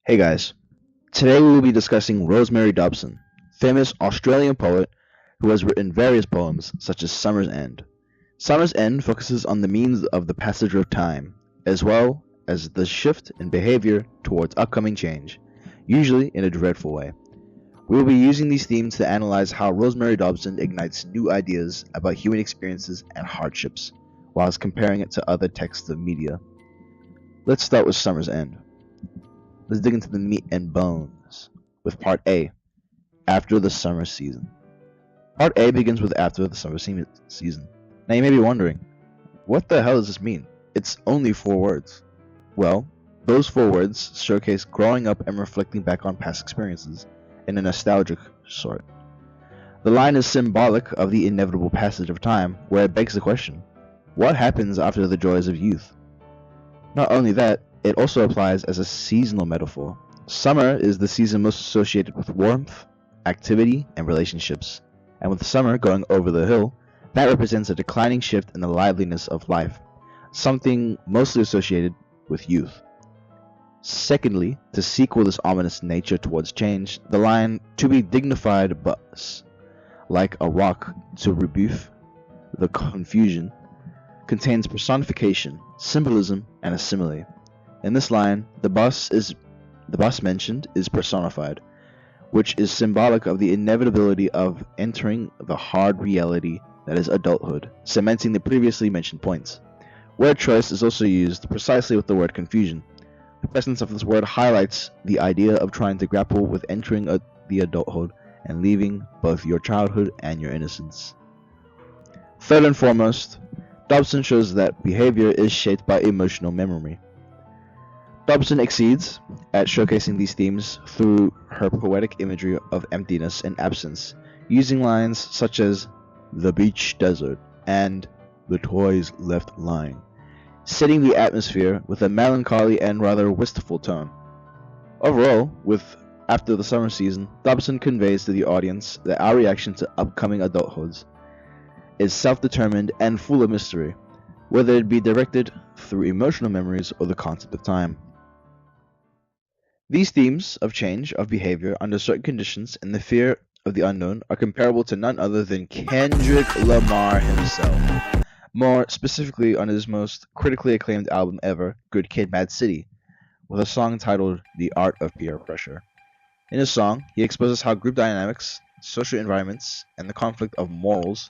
Hey guys, today we will be discussing Rosemary Dobson, famous Australian poet who has written various poems such as Summer's End. Summer's End focuses on the means of the passage of time, as well as the shift in behavior towards upcoming change, usually in a dreadful way. We will be using these themes to analyze how Rosemary Dobson ignites new ideas about human experiences and hardships, whilst comparing it to other texts of media. Let's start with Summer's End. Let's dig into the meat and bones with Part A, After the Summer Season. Part A begins with After the Summer Season. Now you may be wondering, what the hell does this mean? It's only 4 words. Well, those 4 words showcase growing up and reflecting back on past experiences in a nostalgic sort. The line is symbolic of the inevitable passage of time, where it begs the question, what happens after the joys of youth? Not only that, it also applies as a seasonal metaphor. Summer is the season most associated with warmth, activity, and relationships. And with summer going over the hill, that represents a declining shift in the liveliness of life, something mostly associated with youth. Secondly, to sequel this ominous nature towards change, the line, to be dignified but like a rock to rebuff the confusion, contains personification, symbolism, and a simile. In this line, the bus mentioned is personified, which is symbolic of the inevitability of entering the hard reality that is adulthood, cementing the previously mentioned points. Word choice is also used precisely with the word confusion. The presence of this word highlights the idea of trying to grapple with entering the adulthood and leaving both your childhood and your innocence. Third and foremost, Dobson shows that behavior is shaped by emotional memory. Dobson exceeds at showcasing these themes through her poetic imagery of emptiness and absence, using lines such as the beach desert and the toys left lying, setting the atmosphere with a melancholy and rather wistful tone. Overall, with After the Summer Season, Dobson conveys to the audience that our reaction to upcoming adulthoods is self-determined and full of mystery, whether it be directed through emotional memories or the concept of time. These themes of change of behavior under certain conditions and the fear of the unknown are comparable to none other than Kendrick Lamar himself, more specifically on his most critically acclaimed album ever, Good Kid, Mad City, with a song titled The Art of Peer Pressure. In his song, he exposes how group dynamics, social environments, and the conflict of morals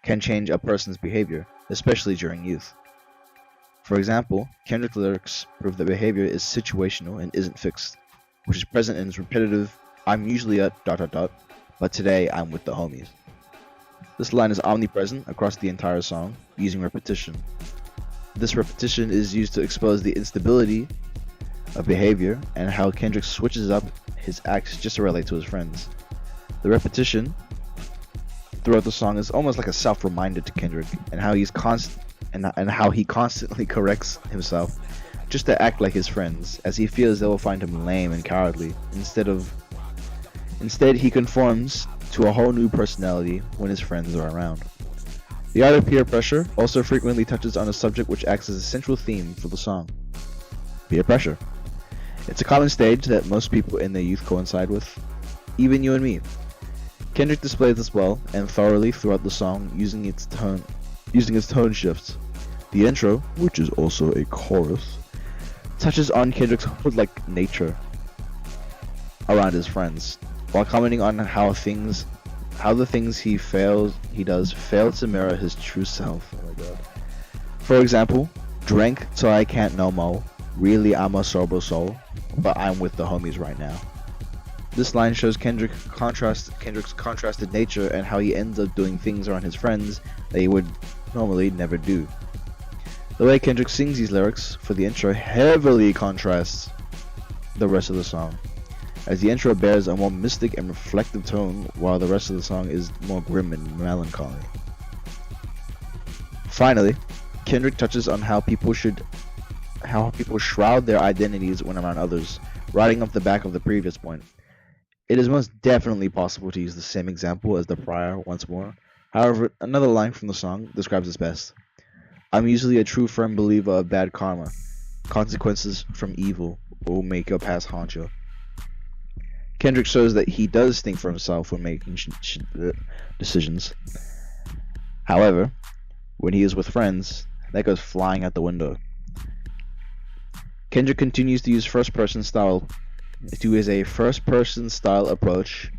can change a person's behavior, especially during youth. For example, Kendrick's lyrics prove that behavior is situational and isn't fixed, which is present in his repetitive, I'm usually at ... but today I'm with the homies. This line is omnipresent across the entire song, using repetition. This repetition is used to expose the instability of behavior and how Kendrick switches up his acts just to relate to his friends. The repetition throughout the song is almost like a self-reminder to Kendrick and how how he constantly corrects himself just to act like his friends, as he fears they will find him lame and cowardly. Instead, he conforms to a whole new personality when his friends are around. The Art of Peer Pressure also frequently touches on a subject which acts as a central theme for the song: peer pressure. It's a common stage that most people in their youth coincide with, even you and me. Kendrick displays this well and thoroughly throughout the song, using its tone shifts. The intro, which is also a chorus, touches on Kendrick's hood-like nature around his friends, while commenting on how the things he does fail to mirror his true self. Oh my god. For example, drank till I can't no more. Really, I'm a sober soul, but I'm with the homies right now. This line shows Kendrick's contrasted nature and how he ends up doing things around his friends that he would normally never do. The way Kendrick sings these lyrics for the intro heavily contrasts the rest of the song, as the intro bears a more mystic and reflective tone while the rest of the song is more grim and melancholy. Finally, Kendrick touches on how people shroud their identities when around others, riding off the back of the previous point. It is most definitely possible to use the same example as the prior once more. However, another line from the song describes this best. I'm usually a true firm believer of bad karma. Consequences from evil will make your past haunt you. Kendrick shows that he does think for himself when making decisions. However, when he is with friends, that goes flying out the window. Kendrick continues to use a first-person style approach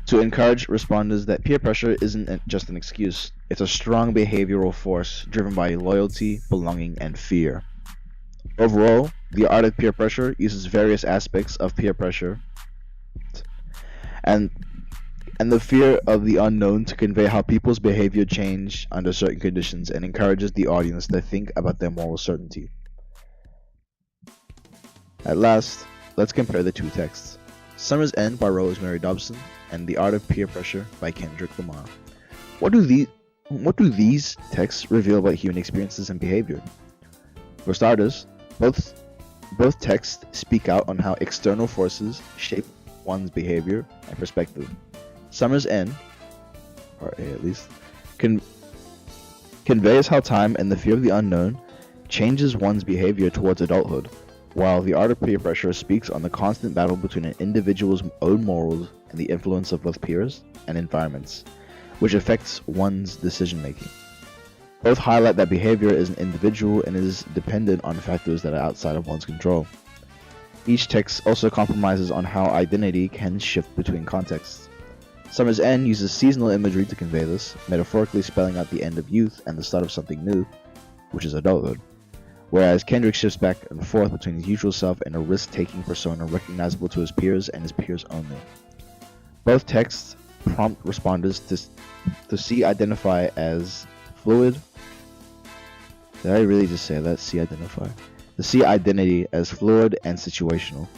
to encourage responders that peer pressure isn't just an excuse. It's a strong behavioral force driven by loyalty, belonging, and fear. Overall, the art of peer pressure uses various aspects of peer pressure and the fear of the unknown to convey how people's behavior change under certain conditions and encourages the audience to think about their moral certainty. At last, let's compare the two texts. Summer's End by Rosemary Dobson and The Art of Peer Pressure by Kendrick Lamar. What do these texts reveal about human experiences and behavior? For starters, both texts speak out on how external forces shape one's behavior and perspective. Summer's End, or A at least, conveys how time and the fear of the unknown changes one's behavior towards adulthood, while The Art of Peer Pressure speaks on the constant battle between an individual's own morals and the influence of both peers and environments, which affects one's decision-making. Both highlight that behavior is an individual and is dependent on factors that are outside of one's control. Each text also compromises on how identity can shift between contexts. Summer's End uses seasonal imagery to convey this, metaphorically spelling out the end of youth and the start of something new, which is adulthood. Whereas Kendrick shifts back and forth between his usual self and a risk-taking persona recognizable to his peers and his peers only. Both texts prompt responders to see identify as fluid. Did I really just say that? See identify? To see identity as fluid and situational.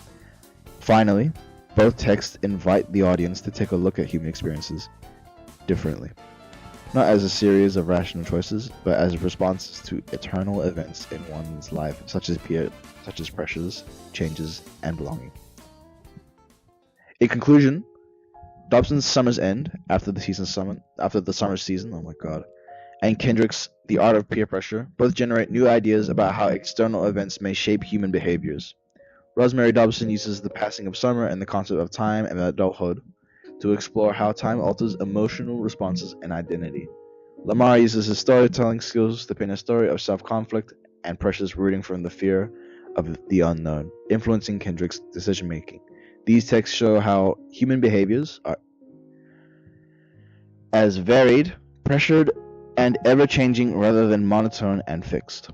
Finally, both texts invite the audience to take a look at human experiences differently. Not as a series of rational choices, but as responses to eternal events in one's life, such as pressures, changes, and belonging. In conclusion, Dobson's Summer's End, after the summer season, oh my god, and Kendrick's The Art of Peer Pressure both generate new ideas about how external events may shape human behaviors. Rosemary Dobson uses the passing of summer and the concept of time and adulthood to explore how time alters emotional responses and identity. Lamar uses his storytelling skills to paint a story of self-conflict and pressures rooting from the fear of the unknown, influencing Kendrick's decision-making. These texts show how human behaviors are as varied, pressured, and ever-changing rather than monotone and fixed.